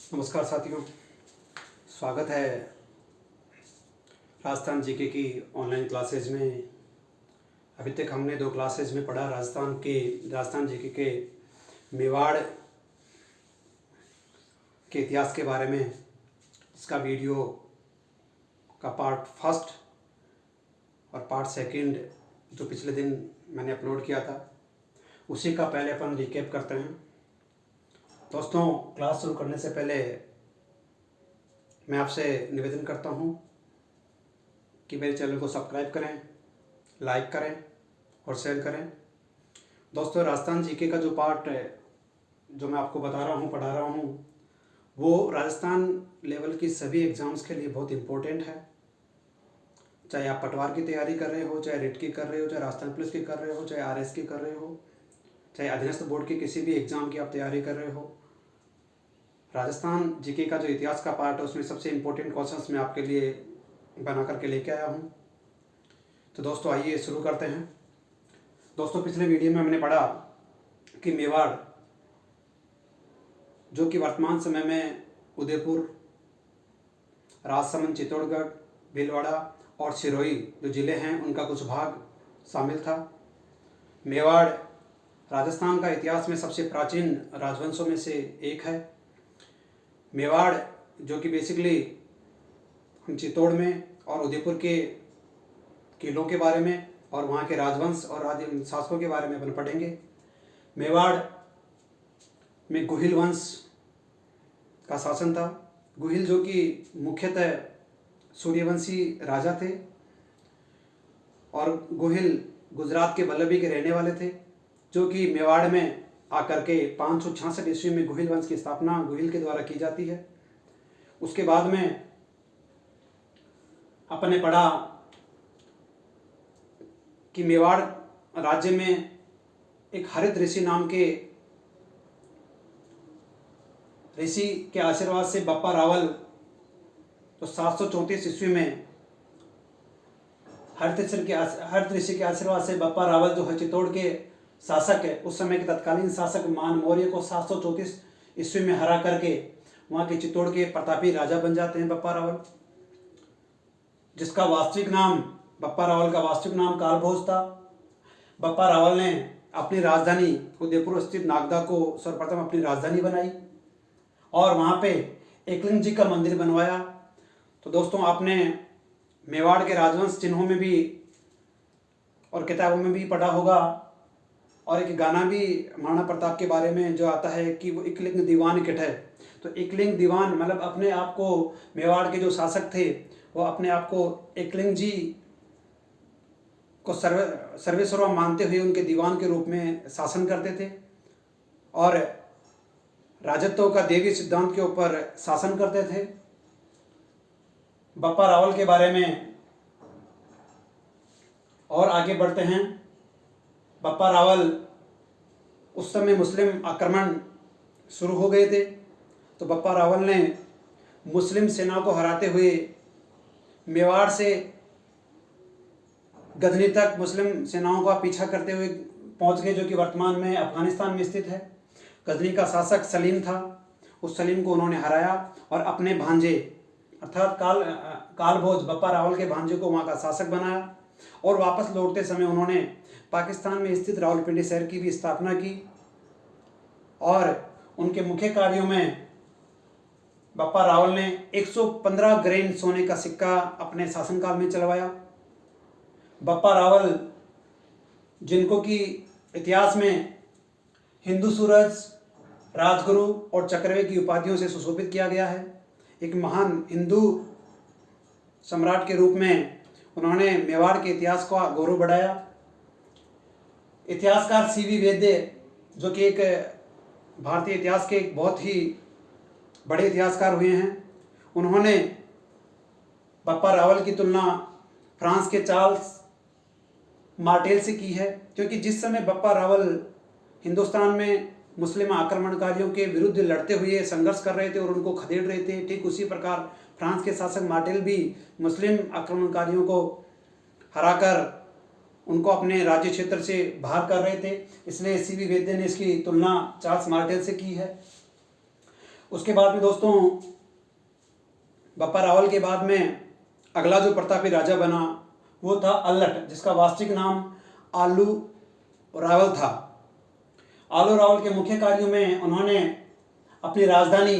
नमस्कार साथियों, स्वागत है राजस्थान जीके की ऑनलाइन क्लासेज में। अभी तक हमने 2 क्लासेज में पढ़ा राजस्थान जीके के मेवाड़ के इतिहास के बारे में। इसका वीडियो का पार्ट फर्स्ट और पार्ट सेकंड जो पिछले दिन मैंने अपलोड किया था, उसी का पहले अपन रिकैप करते हैं। दोस्तों, क्लास शुरू करने से पहले मैं आपसे निवेदन करता हूं कि मेरे चैनल को सब्सक्राइब करें, लाइक करें और शेयर करें। दोस्तों, राजस्थान जीके का जो पार्ट है, जो मैं आपको बता रहा हूं, पढ़ा रहा हूं, वो राजस्थान लेवल की सभी एग्ज़ाम्स के लिए बहुत इम्पोर्टेंट है। चाहे आप पटवार की तैयारी कर रहे हो, चाहे रिट की कर रहे हो, चाहे राजस्थान पुलिस की कर रहे हो, चाहे आरएस की कर रहे हो, चाहे अधीनस्थ बोर्ड की किसी भी एग्ज़ाम की आप तैयारी कर रहे हो, राजस्थान जीके का जो इतिहास का पार्ट है उसमें सबसे इम्पोर्टेंट क्वेश्चंस मैं आपके लिए बना करके लेके आया हूँ। तो दोस्तों, आइए शुरू करते हैं। दोस्तों, पिछले वीडियो में हमने पढ़ा कि मेवाड़, जो कि वर्तमान समय में उदयपुर, राजसमंद, चित्तौड़गढ़, भीलवाड़ा और सिरोही जो ज़िले हैं, उनका कुछ भाग शामिल था। मेवाड़ राजस्थान का इतिहास में सबसे प्राचीन राजवंशों में से एक है। मेवाड़ जो कि बेसिकली हम चित्तौड़ में और उदयपुर के किलों के बारे में और वहाँ के राजवंश और शासकों के बारे में अपन पढ़ेंगे। मेवाड़ में गुहिल वंश का शासन था। गुहिल जो कि मुख्यतः सूर्यवंशी राजा थे और गुहिल गुजरात के वल्लभी के रहने वाले थे, जो कि मेवाड़ में आकर के 566 ईस्वी में गुहिल वंश की स्थापना गुहिल के द्वारा की जाती है। उसके बाद में अपन ने पढ़ा कि मेवाड़ राज्य में एक हरित ऋषि नाम के ऋषि के आशीर्वाद से बप्पा रावल तो 734 ईस्वी में हरित ऋषि के आशीर्वाद से बप्पा रावल जो है चित्तौड़ के शासक है, उस समय के तत्कालीन शासक मान मौर्य को 734 ईस्वी में हरा करके वहाँ के चित्तौड़ के प्रतापी राजा बन जाते हैं बप्पा रावल, जिसका वास्तविक नाम, बप्पा रावल का वास्तविक नाम कालभोज था। बप्पा रावल ने अपनी राजधानी उदयपुर स्थित नागदा को सर्वप्रथम अपनी राजधानी बनाई और वहाँ पे एकलिंग जी का मंदिर बनवाया। तो दोस्तों, आपने मेवाड़ के राजवंश चिन्हों में भी और किताबों में भी पढ़ा होगा, और एक गाना भी महाराणा प्रताप के बारे में जो आता है कि वो एकलिंग दीवान किट है। तो एकलिंग दीवान मतलब अपने आप को, मेवाड़ के जो शासक थे वो अपने आप को एकलिंग जी को सर्वेसर्वा मानते हुए उनके दीवान के रूप में शासन करते थे और राजत्व का देवी सिद्धांत के ऊपर शासन करते थे। बप्पा रावल के बारे में और आगे बढ़ते हैं। बप्पा रावल उस समय मुस्लिम आक्रमण शुरू हो गए थे, तो बप्पा रावल ने मुस्लिम सेना को हराते हुए मेवाड़ से गजनी तक मुस्लिम सेनाओं का पीछा करते हुए पहुंच गए, जो कि वर्तमान में अफगानिस्तान में स्थित है। गजनी का शासक सलीम था, उस सलीम को उन्होंने हराया और अपने भांजे अर्थात कालभोज बप्पा रावल के भांजे को वहाँ का शासक बनाया और वापस लौटते समय उन्होंने पाकिस्तान में स्थित रावलपिंडी शहर की भी स्थापना की और उनके मुख्य कार्यों में बप्पा रावल ने 115 ग्रेन सोने का सिक्का अपने शासनकाल में चलवाया। बप्पा रावल, जिनको कि इतिहास में हिंदू सूरज, राजगुरु और चक्रव्यूह की उपाधियों से सुशोभित किया गया है, एक महान हिंदू सम्राट के रूप में उन्होंने मेवाड़ के इतिहास का गौरव बढ़ाया। इतिहासकार सीवी वैद्य, जो कि एक भारतीय इतिहास के एक बहुत ही बड़े इतिहासकार हुए हैं, उन्होंने बप्पा रावल की तुलना फ्रांस के चार्ल्स मार्टेल से की है, क्योंकि जिस समय बप्पा रावल हिंदुस्तान में मुस्लिम आक्रमणकारियों के विरुद्ध लड़ते हुए संघर्ष कर रहे थे और उनको खदेड़ रहे थे, ठीक उसी प्रकार फ्रांस के शासक मार्टेल भी मुस्लिम आक्रमणकारियों को हराकर उनको अपने राज्य क्षेत्र से बाहर कर रहे थे। इसलिए सीवी वैद्य ने इसकी तुलना चार्ल्स मार्टेल से की है। उसके बाद में दोस्तों बप्पा रावल के बाद में अगला जो प्रतापी राजा बना वो था अल्लट, जिसका वास्तविक नाम आलू रावल था। आलू रावल के मुख्य कार्यों में उन्होंने अपनी राजधानी,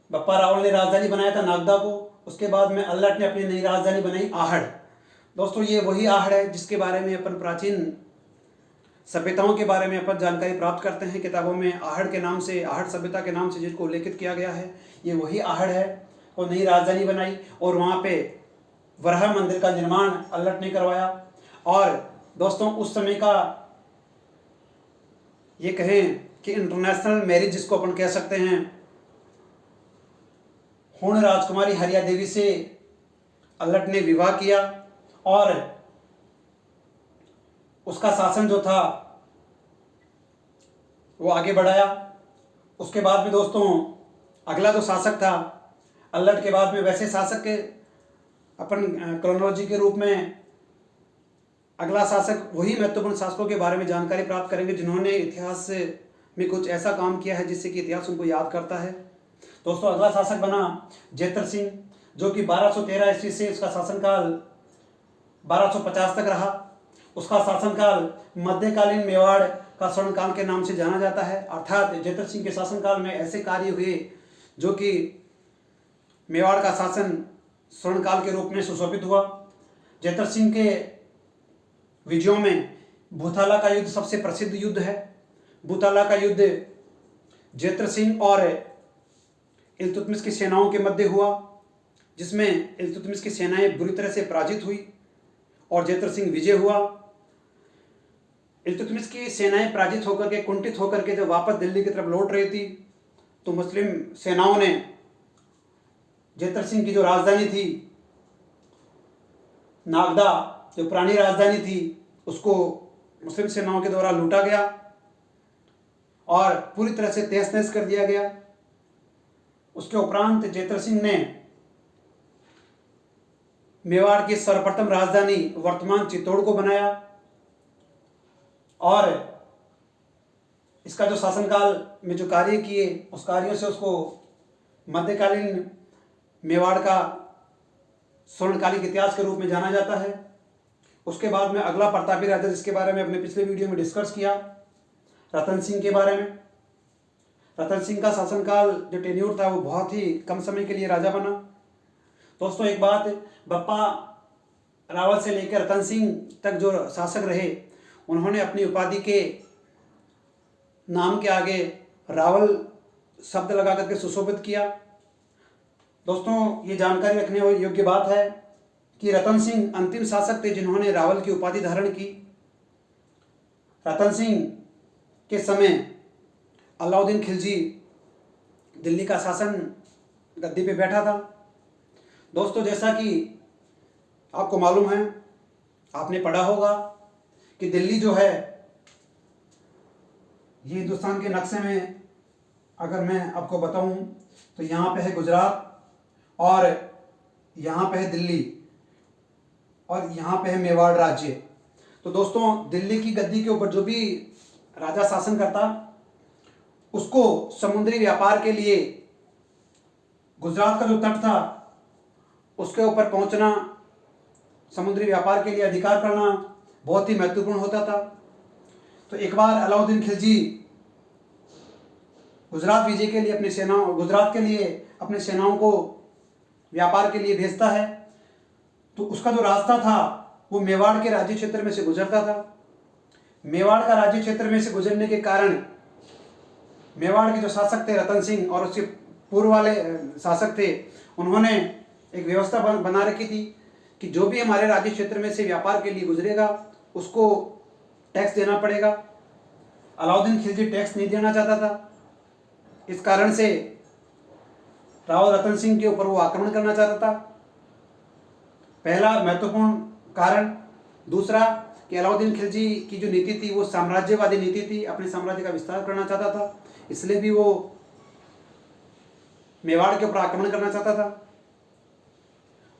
बप्पा रावल ने राजधानी बनाया था नागदा को, उसके बाद में अल्लट ने अपनी नई राजधानी बनाई आहड़। दोस्तों ये वही आहड़ है जिसके बारे में अपन प्राचीन सभ्यताओं के बारे में अपन जानकारी प्राप्त करते हैं किताबों में। आहड़ के नाम से, आहड़ सभ्यता के नाम से जिसको उल्लेखित किया गया है, ये वही आहड़ है। वो नई राजधानी बनाई और वहाँ पे वराह मंदिर का निर्माण अल्लट ने करवाया। और दोस्तों उस समय का ये कहें कि इंटरनेशनल मैरिज जिसको अपन कह सकते हैं, हुण राजकुमारी हरिया देवी से अल्लट ने विवाह किया और उसका शासन जो था वो आगे बढ़ाया। उसके बाद में दोस्तों अगला जो शासक था अल्लट के बाद में, वैसे शासक के अपन क्रोनोलॉजी के रूप में अगला शासक वही महत्वपूर्ण शासकों के बारे में जानकारी प्राप्त करेंगे जिन्होंने इतिहास में कुछ ऐसा काम किया है जिससे कि इतिहास उनको याद करता है। दोस्तों अगला शासक बना जेतर सिंह, जो कि 1213 ईस्वी से उसका शासनकाल 1250 तक रहा। उसका शासनकाल मध्यकालीन मेवाड़ का स्वर्णकाल के नाम से जाना जाता है। अर्थात जेतर सिंह के शासनकाल में ऐसे कार्य हुए जो कि मेवाड़ का शासन स्वर्णकाल के रूप में सुशोभित हुआ। जेतर सिंह के विजयों में भूथाला का युद्ध सबसे प्रसिद्ध युद्ध है। भूथाला का युद्ध जेतर सिंह और इल्तुतमिश की सेनाओं के मध्य हुआ, जिसमें इल्तुतमिश की सेनाएं बुरी तरह से पराजित हुई और जेतर सिंह विजय हुआ। इल्तुतमिश की सेनाएं पराजित होकर के, कुंठित होकर के जब वापस दिल्ली की तरफ लौट रही थी तो मुस्लिम सेनाओं ने जेतर सिंह की जो राजधानी थी नागदा, जो पुरानी राजधानी थी, उसको मुस्लिम सेनाओं के द्वारा लूटा गया और पूरी तरह से तहस नहस कर दिया गया। उसके उपरांत जेतर सिंह ने मेवाड़ की सर्वप्रथम राजधानी वर्तमान चित्तौड़ को बनाया और इसका जो शासनकाल में जो कार्य किए उस कार्यों से उसको मध्यकालीन मेवाड़ का स्वर्णकालिक इतिहास के रूप में जाना जाता है। उसके बाद में अगला प्रतापी राजा जिसके बारे में अपने पिछले वीडियो में डिस्कस किया, रतन सिंह के बारे में। रतन सिंह का शासनकाल जो टेन्योर था वो बहुत ही कम समय के लिए राजा बना। दोस्तों एक बात, बप्पा रावल से लेकर रतन सिंह तक जो शासक रहे उन्होंने अपनी उपाधि के नाम के आगे रावल शब्द लगा करके सुशोभित किया। दोस्तों ये जानकारी रखने योग्य बात है कि रतन सिंह अंतिम शासक थे जिन्होंने रावल की उपाधि धारण की। रतन सिंह के समय अलाउद्दीन खिलजी दिल्ली का शासन गद्दी पे बैठा था। दोस्तों जैसा कि आपको मालूम है, आपने पढ़ा होगा कि दिल्ली जो है ये हिंदुस्तान के नक्शे में अगर मैं आपको बताऊं तो यहाँ पे है गुजरात और यहाँ पे है दिल्ली और यहाँ पे है मेवाड़ राज्य। तो दोस्तों दिल्ली की गद्दी के ऊपर जो भी राजा शासन करता उसको समुद्री व्यापार के लिए गुजरात का जो तट था उसके ऊपर पहुंचना, समुद्री व्यापार के लिए अधिकार करना बहुत ही महत्वपूर्ण होता था। तो एक बार अलाउद्दीन खिलजी गुजरात विजय के लिए अपनी सेनाओं, गुजरात के लिए अपने सेनाओं को व्यापार के लिए भेजता है। तो उसका जो रास्ता था वो मेवाड़ के राज्य क्षेत्र में से गुजरता था। मेवाड़ का राज्य क्षेत्र में से गुजरने के कारण मेवाड़ के जो शासक थे रतन सिंह और उसके पूर्व वाले शासक थे, उन्होंने एक व्यवस्था बना रखी थी कि जो भी हमारे राज्य क्षेत्र में से व्यापार के लिए गुजरेगा उसको टैक्स देना पड़ेगा। अलाउद्दीन खिलजी टैक्स नहीं देना चाहता था, इस कारण से राव रतन सिंह के ऊपर वो आक्रमण करना चाहता था। पहला महत्वपूर्ण कारण। दूसरा कि अलाउद्दीन खिलजी की जो नीति थी वो साम्राज्यवादी नीति थी, अपने साम्राज्य का विस्तार करना चाहता था, इसलिए भी वो मेवाड़ के ऊपर आक्रमण करना चाहता था।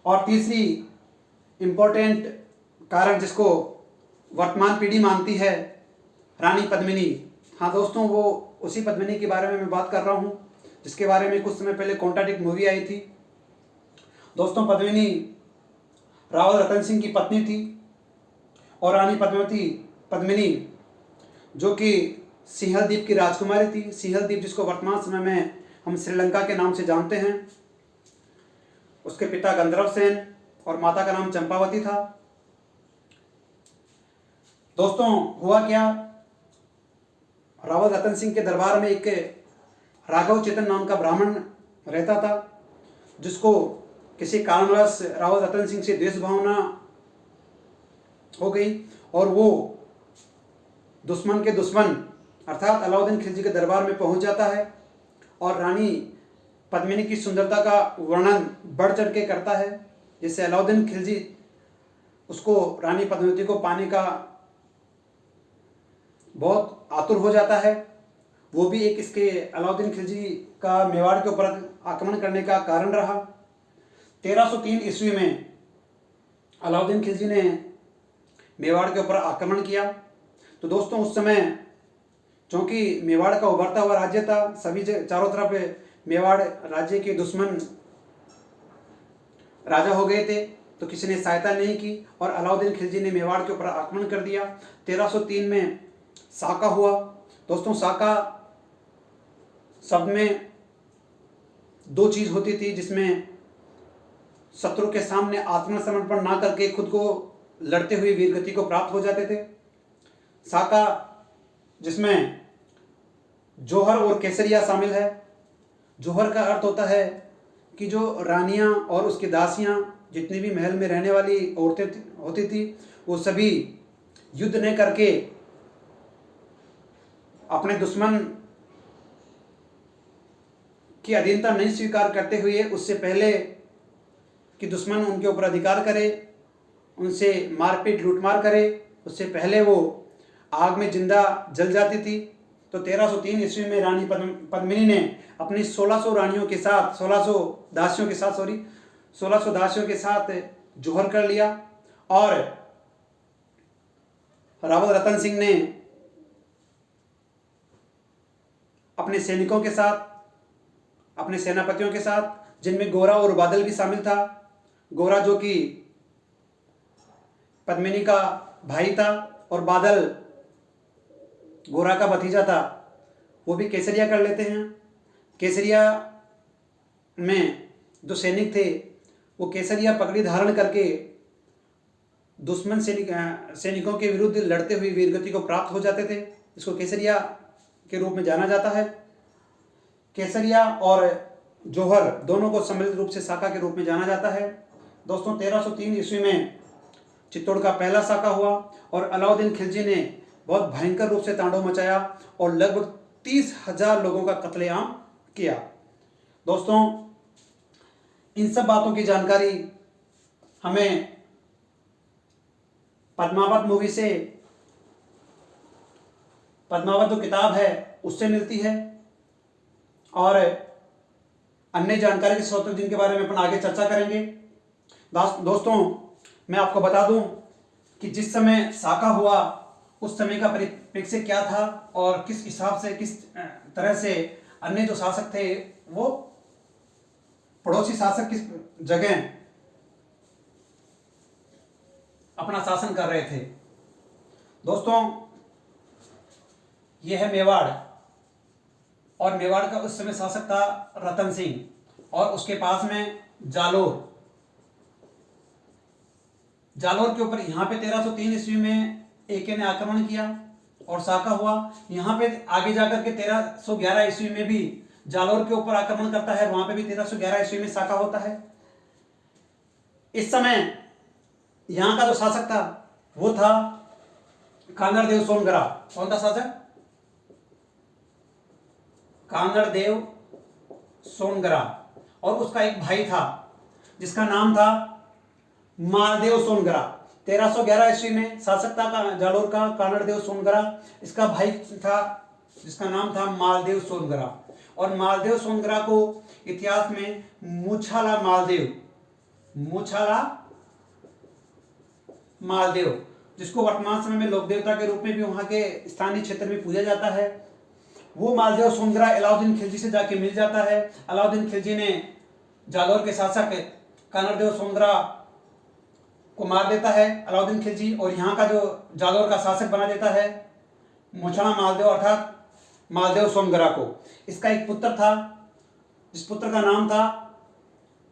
और तीसरी इंपॉर्टेंट कारण जिसको वर्तमान पीढ़ी मानती है, रानी पद्मिनी। हाँ दोस्तों, वो उसी पद्मिनी के बारे में मैं बात कर रहा हूँ जिसके बारे में कुछ समय पहले कॉन्ट्राडिक्ट मूवी आई थी। दोस्तों, पद्मिनी रावल रतन सिंह की पत्नी थी और रानी पद्मिनी जो कि सिंहल द्वीप की राजकुमारी थी। सिंहल द्वीप जिसको वर्तमान समय में हम श्रीलंका के नाम से जानते हैं। उसके पिता गंधर्व सेन और माता का नाम चंपावती था। दोस्तों, हुआ क्या, रावल रतन सिंह के दरबार में एक राघव चेतन नाम का ब्राह्मण रहता था, जिसको किसी कारणवश रावल रतन सिंह से द्वेष भावना हो गई और वो दुश्मन के दुश्मन अर्थात अलाउद्दीन खिलजी के दरबार में पहुंच जाता है और रानी पद्मिनी की सुंदरता का वर्णन बढ़ चढ़ के करता है, जिससे अलाउद्दीन खिलजी उसको रानी पद्मावती को पाने का बहुत आतुर हो जाता है। वो भी एक इसके अलाउद्दीन खिलजी का मेवाड़ के ऊपर आक्रमण करने का कारण रहा। 1303 ईस्वी में अलाउद्दीन खिलजी ने मेवाड़ के ऊपर आक्रमण किया। तो दोस्तों, उस समय चूँकि मेवाड़ का उभरता हुआ राज्य था, सभी चारों तरफ मेवाड़ राज्य के दुश्मन राजा हो गए थे, तो किसी ने सहायता नहीं की और अलाउद्दीन खिलजी ने मेवाड़ के ऊपर आक्रमण कर दिया। 1303 में साका हुआ। दोस्तों, साका शब्द में दो चीज होती थी, जिसमें शत्रु के सामने आत्मसमर्पण ना करके खुद को लड़ते हुए वीरगति को प्राप्त हो जाते थे। साका जिसमें जौहर और केसरिया शामिल है। जौहर का अर्थ होता है कि जो रानियां और उसकी दासियां जितनी भी महल में रहने वाली औरतें होती थी, वो सभी युद्ध न करके अपने दुश्मन की अधीनता नहीं स्वीकार करते हुए उससे पहले कि दुश्मन उनके ऊपर अधिकार करे, उनसे मारपीट लूटमार करे, उससे पहले वो आग में जिंदा जल जाती थी। तो 1303 ईस्वी में रानी पद्मिनी ने अपनी 1600 दासियों के साथ जौहर कर लिया और रावल रतन सिंह ने अपने सैनिकों के साथ, अपने सेनापतियों के साथ, जिनमें गोरा और बादल भी शामिल था। गोरा जो कि पद्मिनी का भाई था और बादल गोरा का भतीजा था, वो भी केसरिया कर लेते हैं। केसरिया में जो सैनिक थे वो केसरिया पगड़ी धारण करके दुश्मन सैनिकों के विरुद्ध लड़ते हुए वीरगति को प्राप्त हो जाते थे। इसको केसरिया के रूप में जाना जाता है। केसरिया और जौहर दोनों को सम्मिलित रूप से साका के रूप में जाना जाता है। दोस्तों, 1303 ईस्वी में चित्तौड़ का पहला साका हुआ और अलाउद्दीन खिलजी ने बहुत भयंकर रूप से तांडव मचाया और लगभग 30,000 लोगों का कत्लेआम किया। दोस्तों, इन सब बातों की जानकारी हमें पद्मावत मूवी से, पद्मावत जो किताब है उससे मिलती है और अन्य जानकारी के स्रोत जिनके बारे में अपन आगे चर्चा करेंगे। दोस्तों, मैं आपको बता दूं कि जिस समय साका हुआ उस समय का परिप्रेक्ष्य क्या था और किस हिसाब से, किस तरह से अन्य जो शासक थे वो पड़ोसी शासक किस जगह अपना शासन कर रहे थे। दोस्तों, यह है मेवाड़ और मेवाड़ का उस समय शासक था रतन सिंह और उसके पास में जालोर के ऊपर यहाँ पे 1303 ईस्वी में एके ने आक्रमण किया और साका हुआ। यहाँ पे आगे जाकर के 1311 ईस्वी में भी जालोर के ऊपर आक्रमण करता है, वहां पे भी 1311 ईस्वी में साका होता है। इस समय यहाँ का जो शासक था वो था कांगड़देव सोनगरा। कौन था शासक? कांगड़देव सोनगरा। और उसका एक भाई था जिसका नाम था मालदेव सोनगरा। 1311 ईस्वी में शासक था जालोर का कांगड़देव सोनगरा। इसका भाई था जिसका नाम था मालदेव सोनगरा। और मालदेव सोनगरा को इतिहास में मूछाला मालदेव, जिसको वर्तमान समय में लोक देवता के रूप में भी वहां के स्थानीय क्षेत्र में पूजा जाता है, वो मालदेव सोनग्रा अलाउद्दीन खिलजी से जाके मिल जाता है। अलाउद्दीन खिलजी ने जालौर के शासक कानरदेव सोनग्रा को मार देता है अलाउद्दीन खिलजी, और यहाँ का जो जालौर का शासक बना देता है मोछड़ा मालदेव अर्थात मालदेव सोनग्रा को। इसका एक पुत्र था जिस पुत्र का नाम था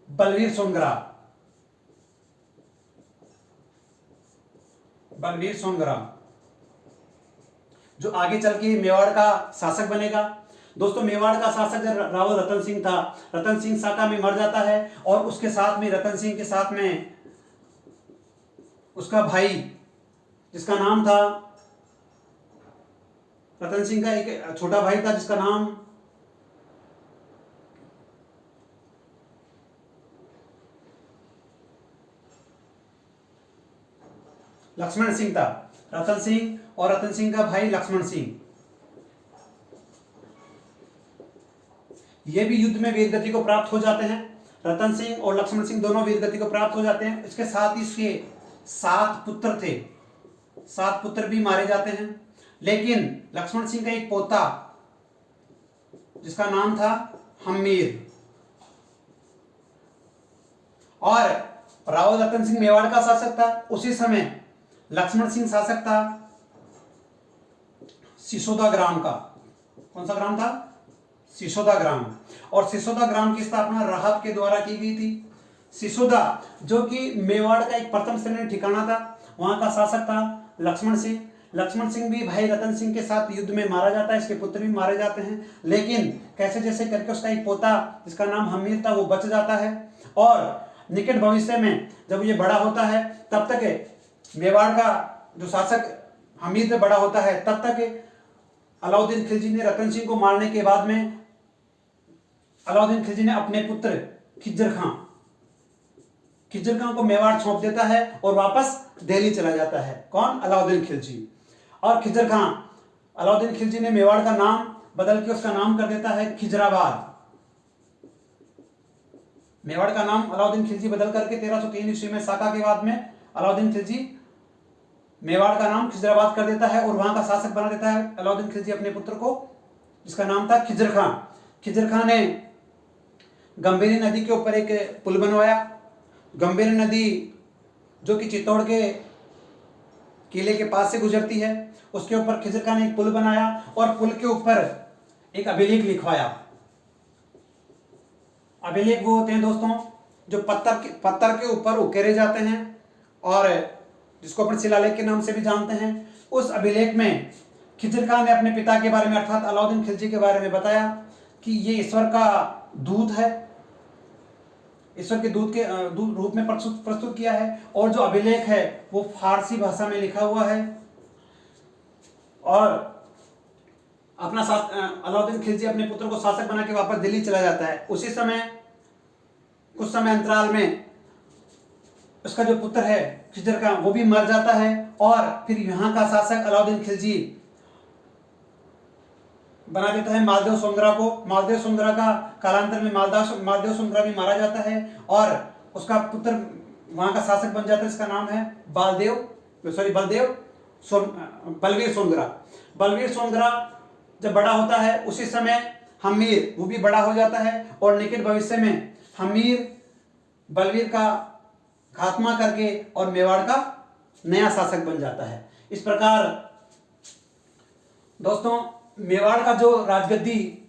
बलवीर सोनग्रा। बलवीर सोनग्रा जो आगे चल के मेवाड़ का शासक बनेगा। दोस्तों मेवाड़ का शासक राव रतन सिंह था। रतन सिंह साका में मर जाता है और उसके साथ में रतन सिंह के साथ में उसका भाई जिसका नाम था, रतन सिंह का एक छोटा भाई था जिसका नाम लक्ष्मण सिंह था। रतन सिंह और रतन सिंह का भाई लक्ष्मण सिंह, ये भी युद्ध में वीरगति को प्राप्त हो जाते हैं। रतन सिंह और लक्ष्मण सिंह दोनों वीरगति को प्राप्त हो जाते हैं। इसके साथ ही इसके 7 पुत्र थे, 7 पुत्र भी मारे जाते हैं। लेकिन लक्ष्मण सिंह का एक पोता जिसका नाम था हमीर, और राव रतन सिंह मेवाड़ का शासक था। उसी समय लक्ष्मण सिंह शासक था सिसोदा ग्राम का। कौन सा ग्राम था? सिसोदा ग्राम। और सिसोदा ग्राम की स्थापना राहत के द्वारा की गई थी। सिसोदा जो कि मेवाड़ का एक प्रथम श्रेणी ठिकाना था, वहां का शासक था लक्ष्मण सिंह। लक्ष्मण सिंह भी भाई रतन सिंह के साथ युद्ध में मारा जाता है, इसके पुत्र भी मारे जाते हैं। लेकिन कैसे जैसे करके उसका एक पोता जिसका नाम हमीर था वो बच जाता है, और निकट भविष्य में जब ये बड़ा होता है तब तक मेवाड़ का जो शासक हमीर से बड़ा होता है, तब तक अलाउद्दीन खिलजी ने रतन सिंह को मारने के बाद में अलाउद्दीन खिलजी ने अपने पुत्र खिज्जर खां को मेवाड़ सौंप देता है और वापस दिल्ली चला जाता है। कौन? अलाउद्दीन खिलजी। और खिज्जर खां, अलाउद्दीन खिलजी ने मेवाड़ का नाम बदल के उसका नाम कर देता है खिजराबाद। मेवाड़ का नाम अलाउद्दीन खिलजी बदल करके 1303 ईस्वी में साका के बाद में अलाउद्दीन खिलजी मेवाड़ का नाम खिजराबाद कर देता है और वहां का शासक बना देता है अलाउद्दीन खिलजी अपने पुत्र को, जिसका नाम था खिज्जर खां। खिज्जर खां ने गंभीरी नदी के ऊपर एक पुल बनवाया। गंभीरी नदी जो कि चित्तौड़ के किले के पास से गुजरती है, उसके ऊपर खिज्जर खां ने एक पुल बनाया और पुल के ऊपर एक अभिलेख लिखवाया। अभिलेख वो होते हैं दोस्तों जो पत्थर के ऊपर उकेरे जाते हैं और जिसको अपन शिलालेख के नाम से भी जानते हैं। उस अभिलेख में खिज्जर खां ने अपने पिता के बारे में अर्थात अलाउद्दीन खिलजी के बारे में बताया कि ये ईश्वर का दूत है, ईश्वर के दूत के रूप में प्रस्तुत किया है। और जो अभिलेख है वो फारसी भाषा में लिखा हुआ है। और अपना अलाउद्दीन खिलजी अपने पुत्र को शासक बना के वापस दिल्ली चला जाता है। उसी समय कुछ समय अंतराल में उसका जो पुत्र है खिज्जर खां वो भी मर जाता है और फिर यहाँ का शासक अलाउद्दीन खिलजी बना देता है मालदेव सोनग्रा को। मालदेव सोनग्रा का कालांतर में मालदेव सोनग्रा भी मारा जाता है और उसका पुत्र वहां का शासक बन जाता है, इसका नाम है बलवीर सोनग्रा। बलवीर सोनग्रा जब बड़ा होता है उसी समय हमीर वो भी बड़ा हो जाता है और निकट भविष्य में हमीर बलवीर का खात्मा करके और मेवाड़ का नया शासक बन जाता है। इस प्रकार दोस्तों मेवाड़ का जो राजगद्दी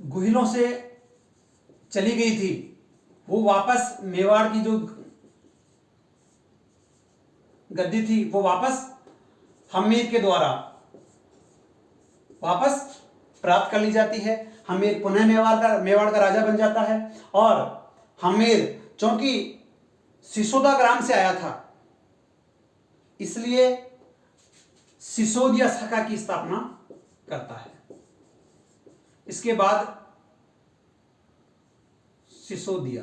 गुहिलों से चली गई थी वो वापस मेवाड़ की जो गद्दी थी वो वापस हमीर के द्वारा वापस प्राप्त कर ली जाती है। हमीर पुनः मेवाड़ का राजा बन जाता है और हमीर चूंकि सिसोदा ग्राम से आया था इसलिए सिसोदिया शाखा की स्थापना करता है। इसके बाद सिसोदिया,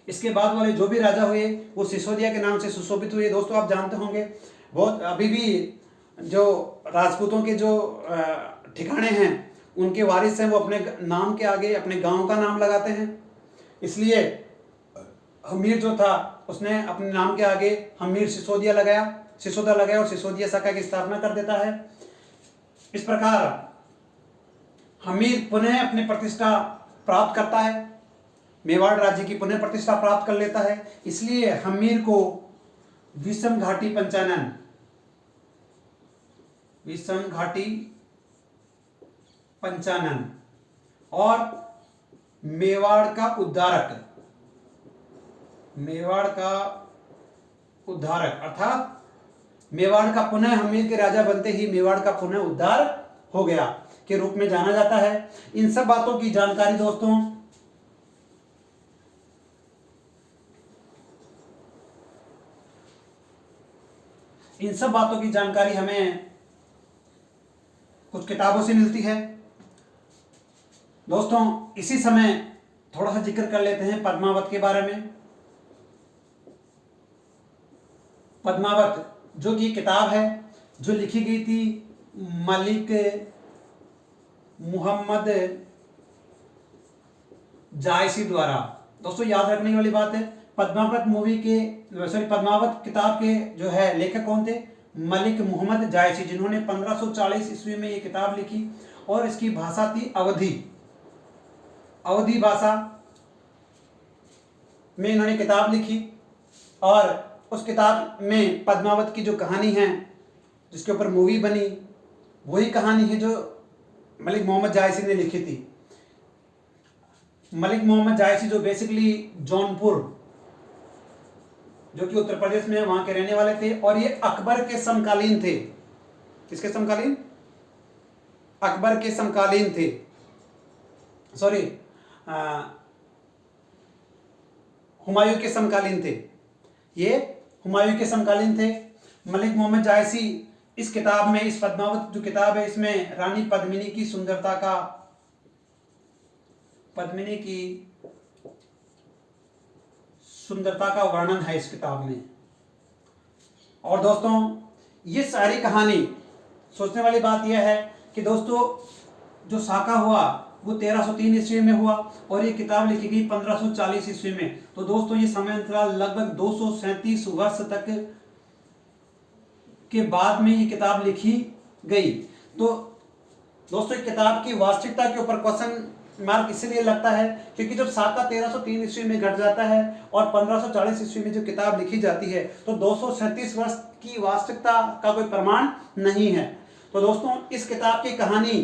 इसके बाद वाले जो भी राजा हुए वो सिसोदिया के नाम से सुशोभित हुए। दोस्तों आप जानते होंगे बहुत अभी भी जो राजपूतों के जो ठिकाने हैं उनके वारिस हैं वो अपने नाम के आगे अपने गांव का नाम लगाते हैं। इसलिए हमीर जो था उसने अपने नाम के आगे हमीर सिसोदिया लगाया और सिसोदिया शाखा की स्थापना कर देता है। इस प्रकार हमीर पुनः अपनी प्रतिष्ठा प्राप्त करता है, मेवाड़ राज्य की पुनः प्रतिष्ठा प्राप्त कर लेता है। इसलिए हमीर को विषम घाटी पंचानन और मेवाड़ का उद्धारक अर्थात मेवाड़ का पुनः हमीर के राजा बनते ही मेवाड़ का पुनः उद्धार हो गया के रूप में जाना जाता है। इन सब बातों की जानकारी दोस्तों हमें कुछ किताबों से मिलती है। दोस्तों इसी समय थोड़ा सा जिक्र कर लेते हैं पद्मावत के बारे में। पद्मावत जो कि किताब है जो लिखी गई थी मलिक मोहम्मद जायसी द्वारा। दोस्तों याद रखने वाली बात है, पद्मावत पद्मावत किताब के जो है लेखक कौन थे? मलिक मोहम्मद जायसी, जिन्होंने 1540 ईस्वी में ये किताब लिखी और इसकी भाषा थी अवधी भाषा में इन्होंने किताब लिखी। और उस किताब में पद्मावत की जो कहानी है जिसके ऊपर मूवी बनी वही कहानी है जो मलिक मोहम्मद जायसी ने लिखी थी। मलिक मोहम्मद जायसी जो बेसिकली जौनपुर जो कि उत्तर प्रदेश में है वहां के रहने वाले थे और ये अकबर के समकालीन थे। किसके समकालीन? अकबर के समकालीन थे। सॉरी, हुमायूं के समकालीन थे। ये हुमायूं के समकालीन थे। मलिक मोहम्मद जायसी इस किताब में, इस पद्मावत जो किताब है इसमें रानी पद्मिनी की सुंदरता का वर्णन है इस किताब में। और दोस्तों ये सारी कहानी, सोचने वाली बात यह है कि दोस्तों जो साका हुआ वो 1303 ईस्वी में हुआ और ये किताब लिखी गई 1540 ईस्वी में। तो दोस्तों ये समय अंतराल लगभग 237 वर्ष तक के बाद में ये किताब लिखी गई। तो दोस्तों किताब की वास्तविकता के ऊपर क्वेश्चन मार्क इसलिए लगता है क्योंकि जब साका 1303 ईस्वी में घट जाता है और 1540 ईस्वी में जो किताब लिखी जाती है तो 237 वर्ष की वास्तविकता का कोई प्रमाण नहीं है। तो दोस्तों इस किताब की कहानी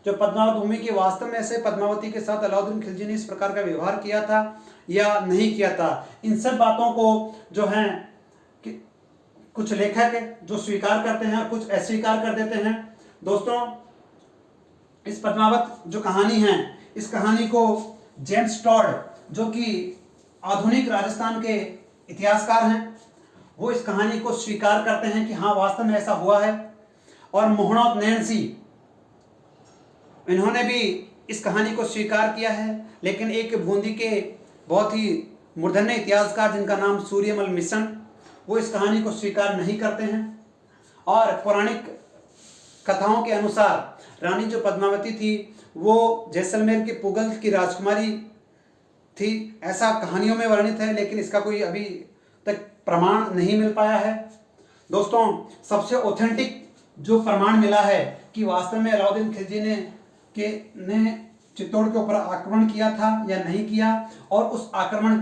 जो पद्मावत भूमि की, वास्तव में ऐसे पद्मावती के साथ अलाउद्दीन खिलजी ने इस प्रकार का व्यवहार किया था या नहीं किया था, इन सब बातों को जो है कि कुछ लेखक जो स्वीकार करते हैं कुछ अस्वीकार कर देते हैं। दोस्तों इस पद्मावत जो कहानी है इस कहानी को जेम्स टॉड जो कि आधुनिक राजस्थान के इतिहासकार हैं वो इस कहानी को स्वीकार करते हैं कि हाँ वास्तव में ऐसा हुआ है। और मोहनोत नैन्सी इन्होंने भी इस कहानी को स्वीकार किया है। लेकिन एक बूंदी के बहुत ही मूर्धन्य इतिहासकार जिनका नाम सूर्यमल मिशन वो इस कहानी को स्वीकार नहीं करते हैं। और पौराणिक कथाओं के अनुसार रानी जो पद्मावती थी वो जैसलमेर के पुगल की राजकुमारी थी, ऐसा कहानियों में वर्णित है, लेकिन इसका कोई अभी तक प्रमाण नहीं मिल पाया है। दोस्तों सबसे ऑथेंटिक जो प्रमाण मिला है कि वास्तव में अलाउद्दीन खिलजी ने चित्तौड़ के ऊपर आक्रमण किया था या नहीं किया और उस आक्रमण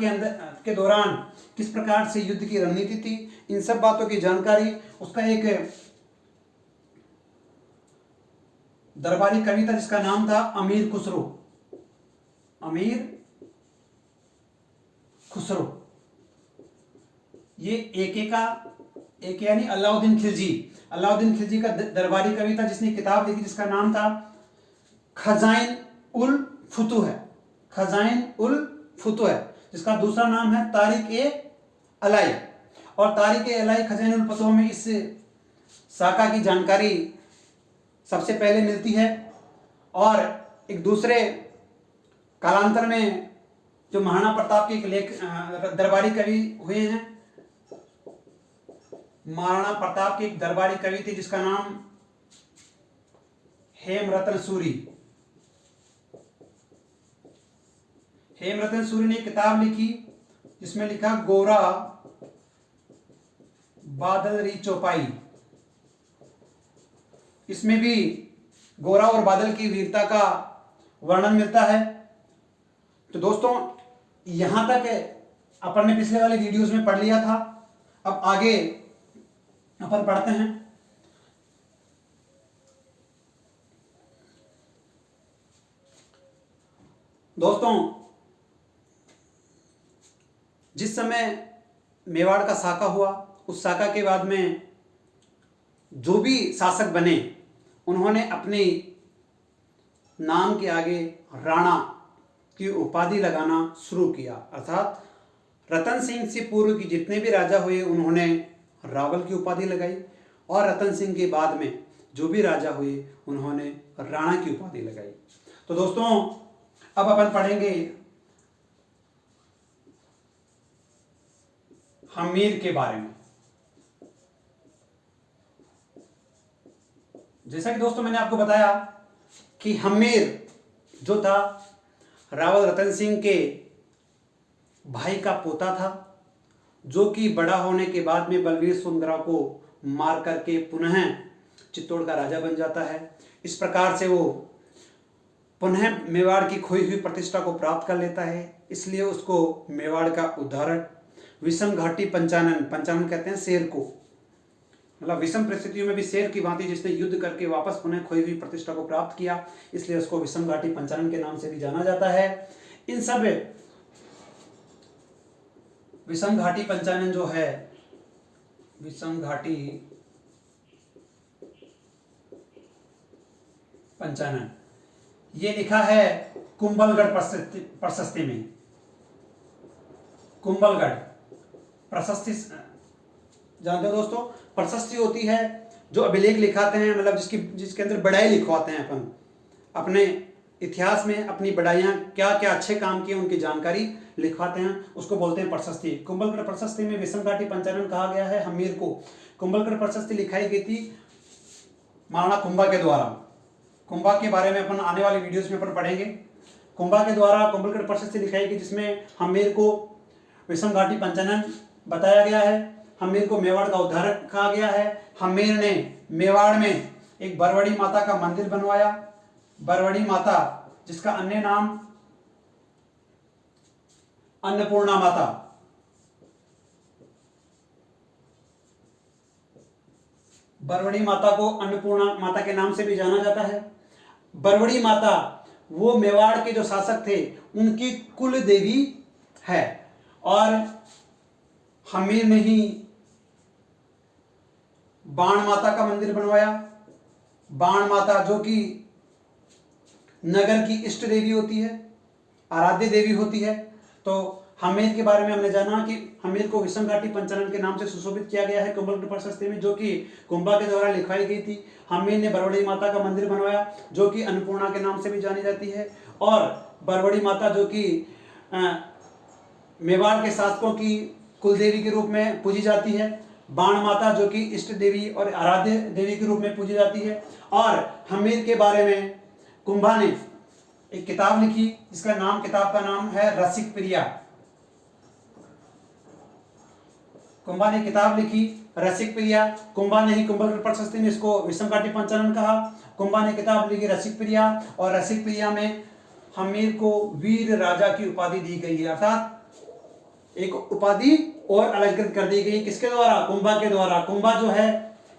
के दौरान किस प्रकार से युद्ध की रणनीति थी, इन सब बातों की जानकारी उसका एक दरबारी कवि था जिसका नाम था अमीर खुसरो। ये एक यानी अलाउद्दीन खिलजी का दरबारी कवि था जिसने किताब लिखी जिसका नाम था खजाइन उल फुतुह है, जिसका दूसरा नाम है तारिक-ए-अलाई। और तारिक-ए-अलाई खजाइन उल फुतुह में इस साका की जानकारी सबसे पहले मिलती है। और एक दूसरे कालांतर में जो महाराणा प्रताप के एक दरबारी कवि हुए हैं, महाराणा प्रताप के एक दरबारी कवि थे जिसका नाम हेमरतन सूरी ने किताब लिखी जिसमें लिखा गोरा बादल री चौपाई। इसमें भी गोरा और बादल की वीरता का वर्णन मिलता है। तो दोस्तों यहां तक अपन ने पिछले वाले वीडियोस में पढ़ लिया था। अब आगे अपन पढ़ते हैं। दोस्तों जिस समय मेवाड़ का साका हुआ, उस साका के बाद में जो भी शासक बने उन्होंने अपने नाम के आगे राणा की उपाधि लगाना शुरू किया। अर्थात रतन सिंह से पूर्व के जितने भी राजा हुए उन्होंने रावल की उपाधि लगाई, और रतन सिंह के बाद में जो भी राजा हुए उन्होंने राणा की उपाधि लगाई। तो दोस्तों अब अपन पढ़ेंगे हम्मीर के बारे में। जैसा कि दोस्तों मैंने आपको बताया कि हम्मीर जो था रावल रतन सिंह के भाई का पोता था, जो कि बड़ा होने के बाद में बलवीर सुंदरा को मार करके पुनः चित्तौड़ का राजा बन जाता है। इस प्रकार से वो पुनः मेवाड़ की खोई हुई प्रतिष्ठा को प्राप्त कर लेता है। इसलिए उसको मेवाड़ का उद्धारक विषम घाटी पंचानन, पंचानन कहते हैं शेर को, मतलब विषम परिस्थितियों में भी शेर की भांति जिसने युद्ध करके वापस पुनः खोई हुई प्रतिष्ठा को प्राप्त किया, इसलिए उसको विषम घाटी पंचानन के नाम से भी जाना जाता है। इन सब विषम घाटी पंचानन जो है, विषम घाटी पंचानन, ये लिखा है कुंभलगढ़ प्रशस्ति में। कुंभलगढ़ प्रशस्ति जानते हो दोस्तों, प्रशस्ति होती है जो अभिलेख लिखाते हैं, मतलब जिसके अंदर बढ़ाई लिखवाते हैं अपन अपने इतिहास में अपनी बढ़ाइयाँ क्या क्या अच्छे काम किए उनकी जानकारी लिखवाते हैं, उसको बोलते हैं प्रशस्ति। कुंभलगढ़ प्रशस्ति में विषम घाटी पंचानन कहा गया है हम्मीर को। कुंभलगढ़ प्रशस्ति लिखाई गई थी महाराणा कुंभा के द्वारा। कुंभा के बारे में अपन आने वाले वीडियोस में अपन पढ़ेंगे। कुंभा के द्वारा कुंभलगढ़ प्रशस्ति लिखाई गई, जिसमें हम्मीर को विषम घाटी पंचानन बताया गया है, हम्मीर को मेवाड़ का उद्धारक कहा गया है। हम्मीर ने मेवाड़ में एक बरवड़ी माता का मंदिर बनवाया। बरवड़ी माता जिसका अन्य नाम अन्नपूर्णा माता, बरवड़ी माता को अन्नपूर्णा माता के नाम से भी जाना जाता है। बरवड़ी माता वो मेवाड़ के जो शासक थे उनकी कुल देवी है, और हम्मीर ने ही बाण माता का मंदिर बनवाया। बाण माता जो कि नगर की इष्ट देवी होती है, आराध्य देवी होती है। तो हम्मीर के बारे में हमने जाना कि हम्मीर को विषम घाटी पंचानन के नाम से सुशोभित किया गया है कुंभलगढ़ प्रशस्ति में, जो कि कुंभा के द्वारा लिखवाई गई थी। हम्मीर ने बरवड़ी माता का मंदिर बनवाया जो कि अन्नपूर्णा के नाम से भी जानी जाती है, और बरवड़ी माता जो कि मेवाड़ के शासकों की कुलदेवी के रूप में पूजी जाती है। बाण माता जो कि इष्ट देवी और आराध्य देवी के रूप में पूजी जाती है। और हम्मीर के बारे में कुंभा ने एक किताब लिखी जिसका नाम, किताब का नाम है रसिक प्रिया। कुंभा ने किताब लिखी रसिक प्रिया। कुंभा ने ही कुंभलगढ़ प्रशस्ति में इसको विषम घाटी पंचानन कहा। कुंभा ने किताब लिखी रसिक प्रिया, और रसिक प्रिया में हम्मीर को वीर राजा की उपाधि दी गई है। अर्थात एक उपाधि और अलंकृत कर दी गई, किसके द्वारा? कुंभा के द्वारा। कुंभा जो है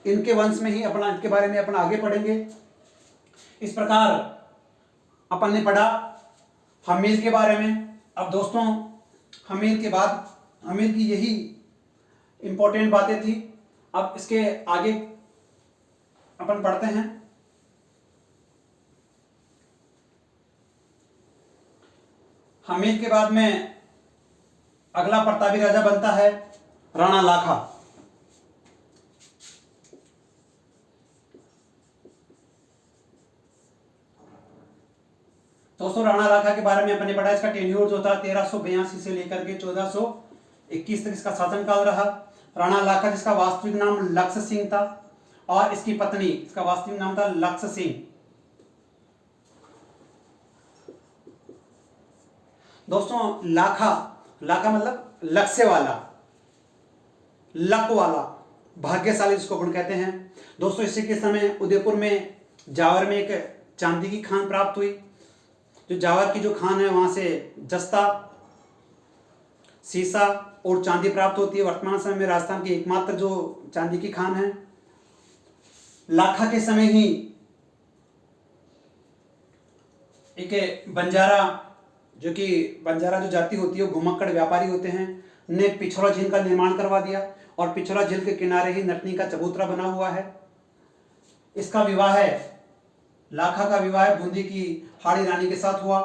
इनके वंश में ही अपना, इनके बारे में अपन आगे पढ़ेंगे। इस प्रकार अपन ने पढ़ा हम्मीर के बारे में। अब दोस्तों हम्मीर के बाद हम्मीर की यही इंपॉर्टेंट बातें थी। अब इसके आगे अपन पढ़ते हैं। हम्मीर के बाद में अगला प्रतापी राजा बनता है राणा लाखा। दोस्तों राणा लाखा के बारे में अपन ने पढ़ा, इसका टेन्योर जो था 1382 से लेकर के 1421 तक इसका शासनकाल रहा। राणा लाखा जिसका वास्तविक नाम लक्ष्य सिंह था, और इसकी पत्नी, इसका वास्तविक नाम था लक्ष्य सिंह। दोस्तों लाखा लाखा मतलब लक्ष्य वाला, लक वाला, भाग्यशाली जिसको अपन कहते हैं। दोस्तों इसी के समय उदयपुर में जावर में एक चांदी की खान प्राप्त हुई। जो जावर की जो खान है वहां से जस्ता, सीसा और चांदी प्राप्त होती है। वर्तमान समय में राजस्थान की एकमात्र जो चांदी की खान है। लाखा के समय ही एक बंजारा, जो कि बंजारा जो जाति होती है वो घुमक्कड़ व्यापारी होते हैं, ने पिछोरा झील का निर्माण करवा दिया और पिछोरा झील के किनारे ही नटनी का चबूतरा बना हुआ है। इसका विवाह है, लाखा का विवाह बूंदी की हाड़ी रानी के साथ हुआ।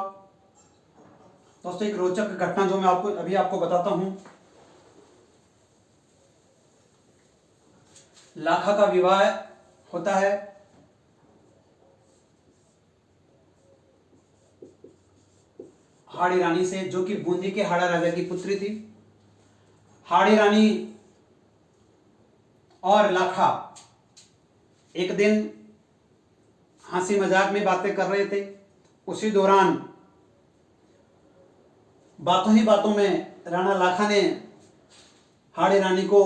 दोस्तों एक रोचक घटना जो मैं आपको बताता हूं। लाखा का विवाह होता है हाड़ी रानी से, जो कि बूंदी के हाड़ा राजा की पुत्री थी। हाड़ी रानी और लाखा एक दिन हंसी मजाक में बातें कर रहे थे। उसी दौरान बातों ही बातों में राणा लाखा ने हाड़ी रानी को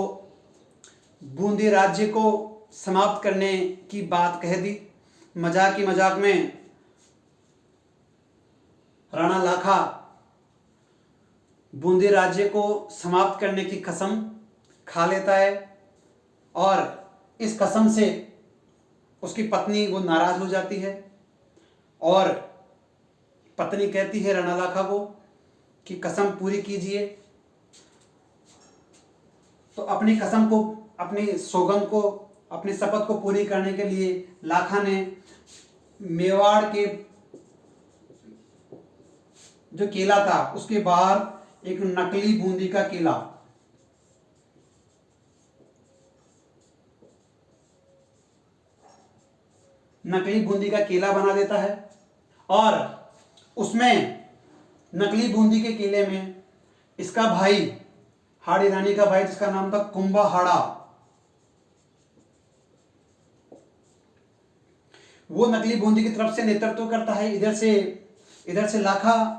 बूंदी राज्य को समाप्त करने की बात कह दी। मजाक ही मजाक में राणा लाखा बूंदी राज्य को समाप्त करने की कसम खा लेता है और इस कसम से उसकी पत्नी वो नाराज हो जाती है और पत्नी कहती है राणा लाखा को कि कसम पूरी कीजिए। तो अपनी कसम को, अपनी सौगंध को, अपनी शपथ को पूरी करने के लिए लाखा ने मेवाड़ के जो किला था उसके बाहर एक नकली बूंदी का किला, नकली बूंदी का किला बना देता है और उसमें नकली बूंदी के किले में इसका भाई, हाड़ी रानी का भाई जिसका नाम था कुंभा हाड़ा, वो नकली बूंदी की तरफ से नेतृत्व करता है। इधर से लाखा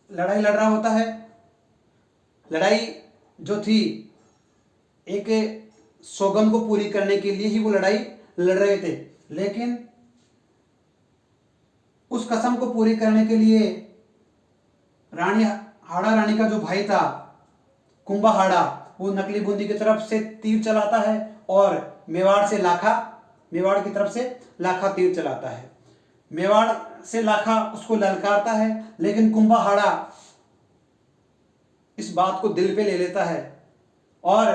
लड़ाई लड़ रहा होता है। लड़ाई जो थी एक सौगंध को पूरी करने के लिए ही वो लड़ाई लड़ रहे थे, लेकिन उस कसम को पूरी करने के लिए हाड़ा रानी का जो भाई था कुंभा हाड़ा, वो नकली बूंदी की तरफ से तीर चलाता है और मेवाड़ की तरफ से लाखा तीर चलाता है। मेवाड़ से लाखा उसको ललकारता है, लेकिन कुंभा हाड़ा इस बात को दिल पे ले लेता है और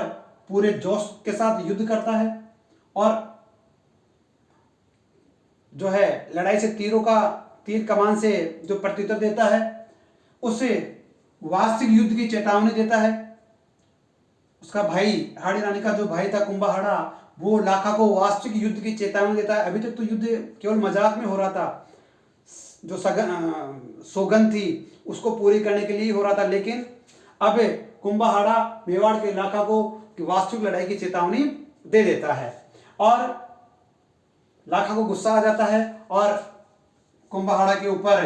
पूरे जोश के साथ युद्ध करता है और जो है लड़ाई से तीर कमान से जो प्रत्युत्तर देता है उसे वास्तविक युद्ध की चेतावनी देता है। उसका भाई, हाड़ी रानी का जो भाई था कुंभा हाड़ा, वो लाखा को वास्तविक युद्ध की चेतावनी देता है। अभी तक तो युद्ध केवल मजाक में हो रहा था, जो सौगंध थी उसको पूरी करने के लिए हो रहा था, लेकिन अब कुंभा हाड़ा मेवाड़ के लाखा को वास्तविक लड़ाई की चेतावनी दे देता है और लाखा को गुस्सा आ जाता है और कुंभा हाड़ा के ऊपर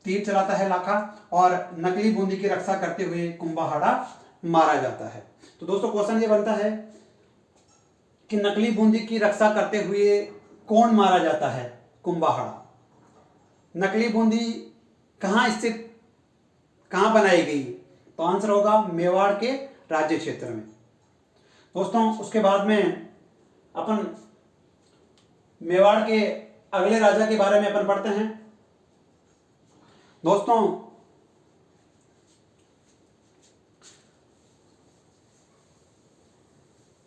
तीर चलाता है लाखा और नकली बूंदी की रक्षा करते हुए कुंभा हाड़ा मारा जाता है। तो दोस्तों क्वेश्चन ये बनता है कि नकली बूंदी की रक्षा करते हुए कौन मारा जाता है? कुंभा हाड़ा। नकली बूंदी कहाँ स्थित, कहाँ बनाई गई? तो आंसर होगा मेवाड़ के राज्य क्षेत्र में। दोस्तों उसके बाद में अपन मेवाड़ के अगले राजा के बारे में अपन पढ़ते हैं। दोस्तों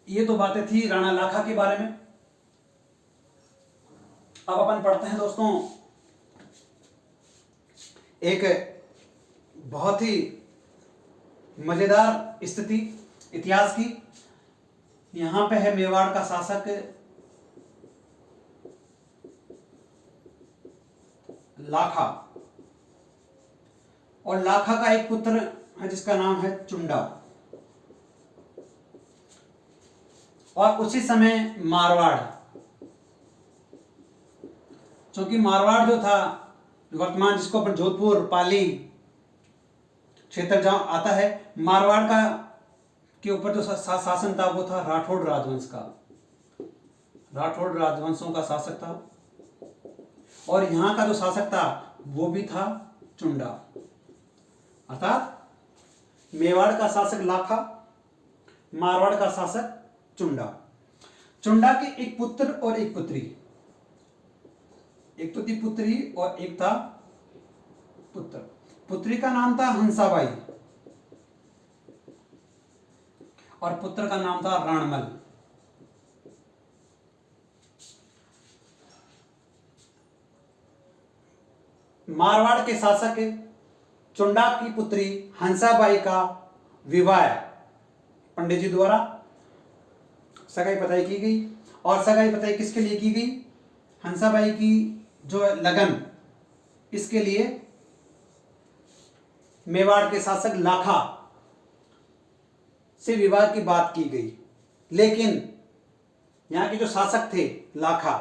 ये तो बातें थी राणा लाखा के बारे में। अब अपन पढ़ते हैं दोस्तों एक बहुत ही मजेदार स्थिति इतिहास की। यहां पे है मेवाड़ का शासक लाखा और लाखा का एक पुत्र है जिसका नाम है चुंडा और उसी समय मारवाड़, क्योंकि मारवाड़ जो था वर्तमान जिसको अपन जोधपुर, पाली, क्षेत्र जहां आता है। मारवाड़ का के ऊपर जो शासन था वो था राठौड़ राजवंश का, राठौड़ राजवंशों का शासक था। और यहाँ का जो शासक था वो भी था चुंडा, अर्थात मेवाड़ का शासक लाखा, मारवाड़ का शासक चुंडा। चुंडा के एक पुत्र और एक पुत्री, एक तो थी पुत्री और एक था पुत्र। पुत्री का नाम था हंसाबाई और पुत्र का नाम था रणमल। मारवाड़ के शासक चुंडा की पुत्री हंसाबाई का विवाह पंडित जी द्वारा सगाई पताई की गई। और सगाई पताई किसके लिए की गई? हंसाबाई की जो लगन, इसके लिए मेवाड़ के शासक लाखा से विवाह की बात की गई। लेकिन यहाँ के जो शासक थे लाखा,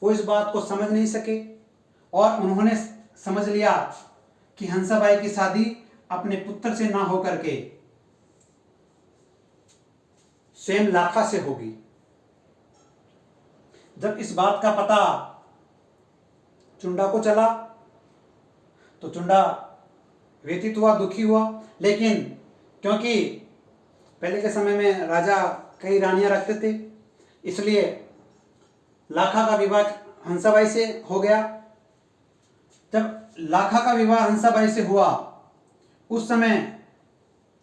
वो इस बात को समझ नहीं सके और उन्होंने समझ लिया कि हंसाबाई की शादी अपने पुत्र से ना होकर के स्वयं लाखा से होगी। जब इस बात का पता चुंडा को चला तो चुंडा व्यथित हुआ, दुखी हुआ। लेकिन क्योंकि पहले के समय में राजा कई रानियां रखते थे, इसलिए लाखा का विवाह हंसाबाई से हो गया। जब लाखा का विवाह हंसाबाई से हुआ, उस समय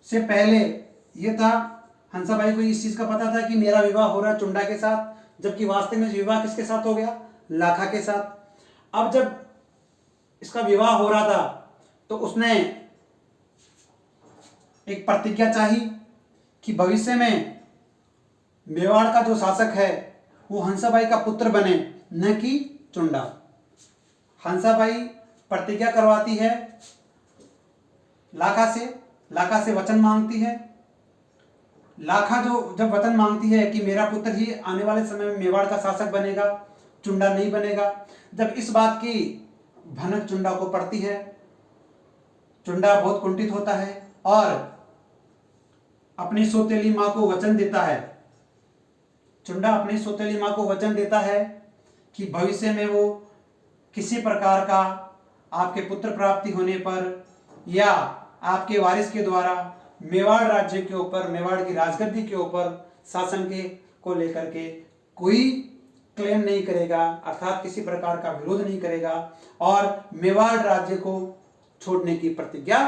से पहले यह था, हंसाबाई को इस चीज का पता था कि मेरा विवाह हो रहा है चुंडा के साथ, जबकि वास्तव में विवाह किसके साथ हो गया? लाखा के साथ। अब जब इसका विवाह हो रहा था तो उसने एक प्रतिज्ञा चाही कि भविष्य में मेवाड़ का जो शासक है वो हंसाबाई का पुत्र बने, न कि चुंडा। हंसाबाई प्रतिज्ञा करवाती है लाखा से वचन मांगती है। लाखा जो जब वचन मांगती है कि मेरा पुत्र ही आने वाले समय में मेवाड़ का शासक बनेगा, चुंडा नहीं बनेगा, जब इस बात की भनक चुंडा को पड़ती है, चुंडा बहुत कुंठित होता है और अपनी सौतेली मां को वचन देता है। चुंडा अपनी सौतेली मां को वचन देता है कि भविष्य में वो किसी प्रकार का आपके पुत्र प्राप्ति होने पर या आपके वारिस के द्वारा मेवाड़ राज्य के ऊपर, मेवाड़ की राजगद्दी के ऊपर शासन के को लेकर के कोई क्लेम नहीं करेगा, अर्थात किसी प्रकार का विरोध नहीं करेगा और मेवाड़ राज्य को छोड़ने की प्रतिज्ञा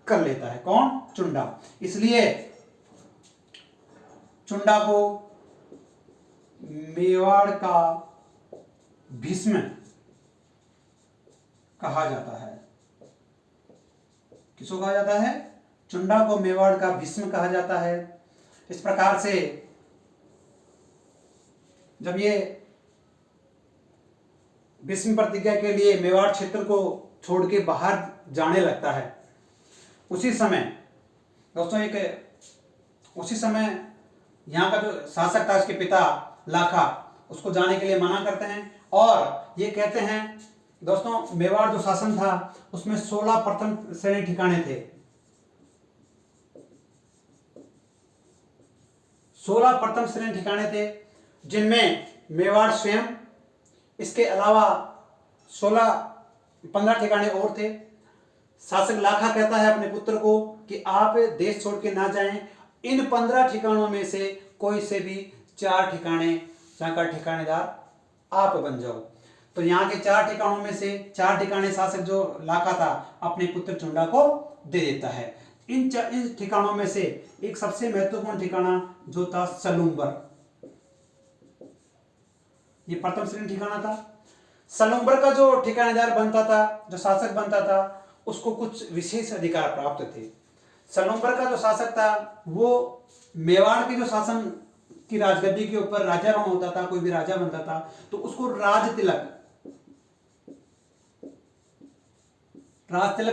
कर लेता है। कौन? चुंडा। इसलिए चुंडा को मेवाड़ का भीष्म कहा जाता है। किसको कहा जाता है? चुंडा को मेवाड़ का भीष्म कहा जाता है। इस प्रकार से जब ये भीष्म प्रतिज्ञा के लिए मेवाड़ क्षेत्र को छोड़ के बाहर जाने लगता है, उसी समय दोस्तों उसी समय यहाँ का जो शासक था, उसके पिता लाखा, उसको जाने के लिए मना करते हैं और ये कहते हैं दोस्तों, मेवाड़ जो शासन था उसमें 16 प्रथम श्रेणी ठिकाने थे। 16 प्रथम श्रेणी ठिकाने थे जिनमें मेवाड़ स्वयं, इसके अलावा 15 ठिकाने और थे। शासक लाखा कहता है अपने पुत्र को कि आप देश छोड़ के ना जाएं, इन 15 ठिकानों में से कोई से भी 4 ठिकाने जहां का ठिकानेदार आप बन जाओ। तो यहाँ के 4 ठिकानों में से 4 ठिकाने शासक जो लाखा था अपने पुत्र चुंडा को दे देता है। इन ठिकानों में से एक सबसे महत्वपूर्ण ठिकाना जो था सलूम्बर, ये प्रथम श्रेणी ठिकाना था। सलूम्बर का जो ठिकानेदार बनता था, जो शासक बनता था, उसको कुछ विशेष अधिकार प्राप्त थे। सलूम्बर का जो शासक था वो मेवाड़ के जो शासन की राजगद्दी के ऊपर राजारोहण होता था, कोई भी राजा बनता था तो उसको राज तिलक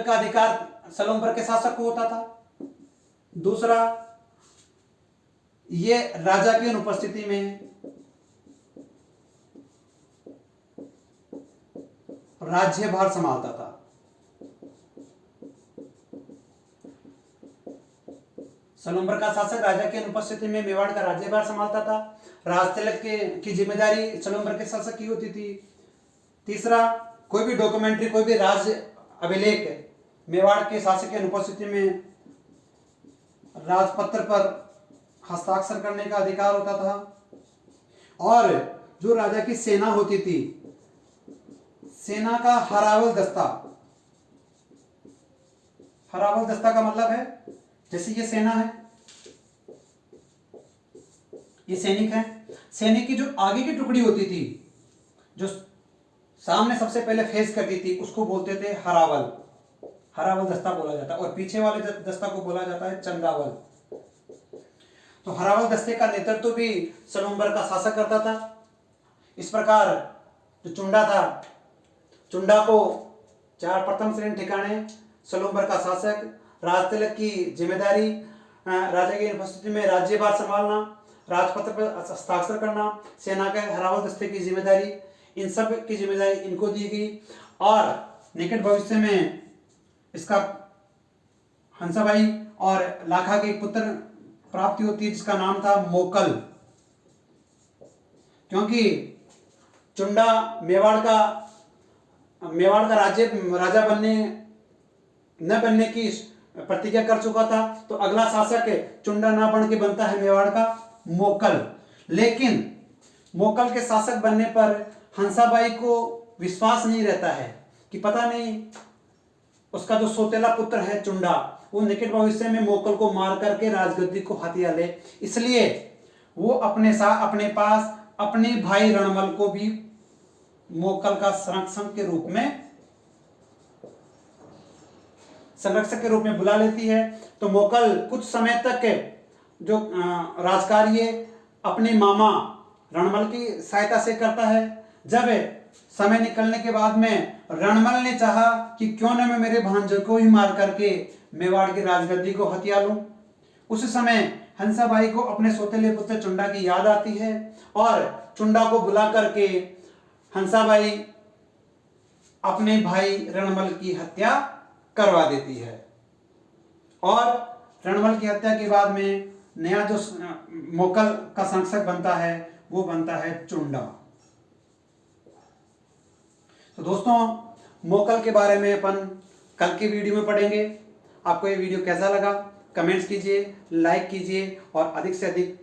का अधिकार सलूम्बर के शासक को होता था। दूसरा, ये राजा की अनुपस्थिति में राज्यभार संभालता था। सलूम्बर का शासक राजा की अनुपस्थिति में मेवाड़ का राज्यभार संभालता था। राजतिलक की जिम्मेदारी सलूम्बर के शासक की होती थी। तीसरा, कोई भी डॉक्यूमेंट्री, कोई भी राज्य अभिलेख मेवाड़ के शासक की अनुपस्थिति में राजपत्र पर हस्ताक्षर करने का अधिकार होता था। और जो राजा की सेना होती थी, सेना का हरावल दस्ता, हरावल दस्ता का मतलब है जैसे ये सेना है, ये सैनिक है, सैनिक की जो आगे की टुकड़ी होती थी, जो सामने सबसे पहले फेस करती थी, उसको बोलते थे हरावल, हरावल दस्ता बोला जाता है। और पीछे वाले दस्ता को बोला जाता है चंदावल। तो हरावल दस्ते का नेतृत्व भी सलूम्बर का शासक करता था। इस प्रकार जो चुंडा था, चुंडा को 4 प्रथम श्रेणी ठिकाने, सलूम्बर का शासक, राजतिलक की जिम्मेदारी, राजा की उपस्थिति में राज्यभार संभालना, राजपत्र पर हस्ताक्षर करना, सेना के हरावल दस्ते की जिम्मेदारी, इन सब की जिम्मेदारी इनको दी गई। और निकट भविष्य में इसका हंसाभाई और लाखा के पुत्र प्राप्ति होती है, जिसका नाम था मोकल। क्योंकि चुंडा मेवाड़ का राजा न बनने की प्रतिज्ञा कर चुका था, तो अगला शासक चुंडा ना बन के बनता है मेवाड़ का मोकल। लेकिन मोकल के शासक बनने पर हंसाभाई को विश्वास नहीं रहता है कि पता नहीं उसका जो सौतेला पुत्र है चुंडा, वो निकट भविष्य में मोकल को मार करके राजगद्दी को हथिया ले। इसलिए वो अपने पास अपने भाई रणमल को भी मोकल का संरक्षक के रूप में बुला लेती है। तो मोकल कुछ समय तक जो राजकार्य अपने मामा रणमल की सहायता से करता है। जब समय निकलने के बाद में रणमल ने चाहा कि क्यों न मैं मेरे भांजे को ही मार करके मेवाड़ की राजगद्दी को हथिया लूं। उस समय हंसाभाई को अपने सौतेले पुत्र चुंडा की याद आती है और चुंडा को बुला करके हंसाभाई अपने भाई रणमल की हत्या करवा देती है। और रणमल की हत्या के बाद में नया जो मोकल का संरक्षक बनता है, वो बनता है चुंडा। तो दोस्तों, मोकल के बारे में अपन कल की वीडियो में पढ़ेंगे। आपको ये वीडियो कैसा लगा कमेंट्स कीजिए, लाइक कीजिए और अधिक से अधिक